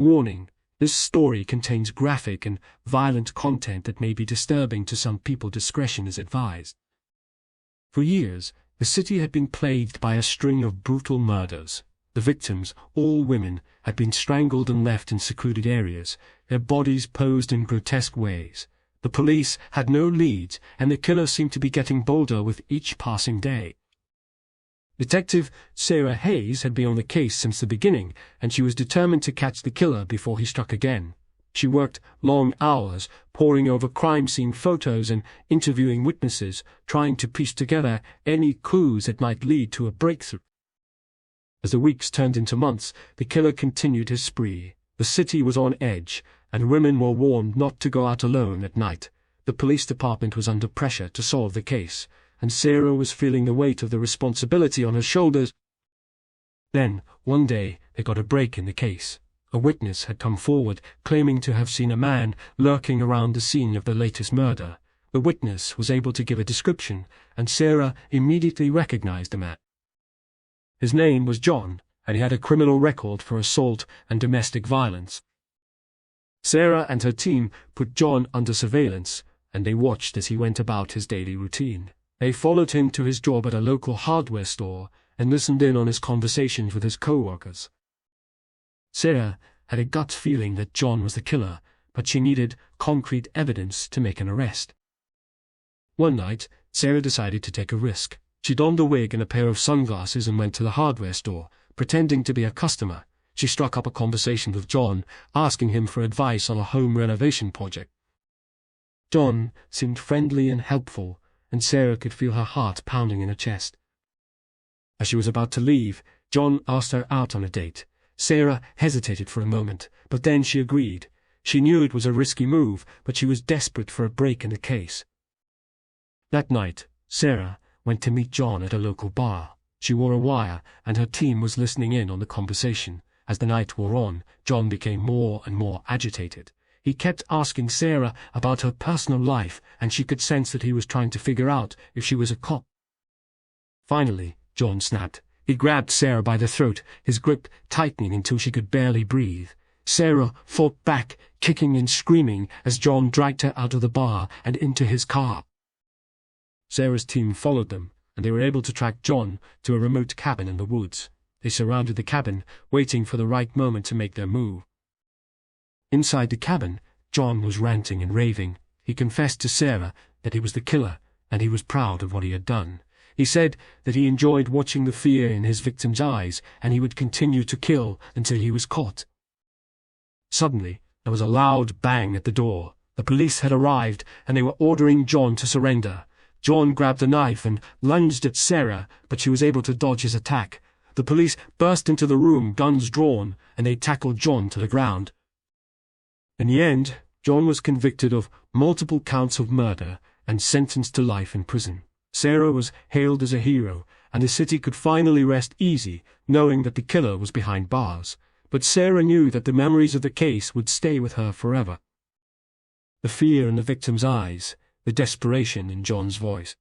Warning: this story contains graphic and violent content that may be disturbing to some people. Discretion is advised. For years, the city had been plagued by a string of brutal murders. The victims, all women, had been strangled and left in secluded areas, their bodies posed in grotesque ways. The police had no leads, and the killer seemed to be getting bolder with each passing day. Detective Sarah Hayes had been on the case since the beginning, and she was determined to catch the killer before he struck again. She worked long hours, poring over crime scene photos and interviewing witnesses, trying to piece together any clues that might lead to a breakthrough. As the weeks turned into months, the killer continued his spree. The city was on edge, and women were warned not to go out alone at night. The police department was under pressure to solve the case, and Sarah was feeling the weight of the responsibility on her shoulders. Then, one day, they got a break in the case. A witness had come forward, claiming to have seen a man lurking around the scene of the latest murder. The witness was able to give a description, and Sarah immediately recognized the man. His name was John, and he had a criminal record for assault and domestic violence. Sarah and her team put John under surveillance, and they watched as he went about his daily routine. They followed him to his job at a local hardware store and listened in on his conversations with his co-workers. Sarah had a gut feeling that John was the killer, but she needed concrete evidence to make an arrest. One night, Sarah decided to take a risk. She donned a wig and a pair of sunglasses and went to the hardware store, pretending to be a customer. She struck up a conversation with John, asking him for advice on a home renovation project. John seemed friendly and helpful, and Sarah could feel her heart pounding in her chest. As she was about to leave, John asked her out on a date. Sarah hesitated for a moment, but then she agreed. She knew it was a risky move, but she was desperate for a break in the case. That night, Sarah went to meet John at a local bar. She wore a wire, and her team was listening in on the conversation. As the night wore on, John became more and more agitated. He kept asking Sarah about her personal life, and she could sense that he was trying to figure out if she was a cop. Finally, John snapped. He grabbed Sarah by the throat, his grip tightening until she could barely breathe. Sarah fought back, kicking and screaming as John dragged her out of the bar and into his car. Sarah's team followed them, and they were able to track John to a remote cabin in the woods. They surrounded the cabin, waiting for the right moment to make their move. Inside the cabin, John was ranting and raving. He confessed to Sarah that he was the killer, and he was proud of what he had done. He said that he enjoyed watching the fear in his victim's eyes, and he would continue to kill until he was caught. Suddenly, there was a loud bang at the door. The police had arrived, and they were ordering John to surrender. John grabbed a knife and lunged at Sarah, but she was able to dodge his attack. The police burst into the room, guns drawn, and they tackled John to the ground. In the end, John was convicted of multiple counts of murder and sentenced to life in prison. Sarah was hailed as a hero, and the city could finally rest easy, knowing that the killer was behind bars. But Sarah knew that the memories of the case would stay with her forever. The fear in the victim's eyes, the desperation in John's voice.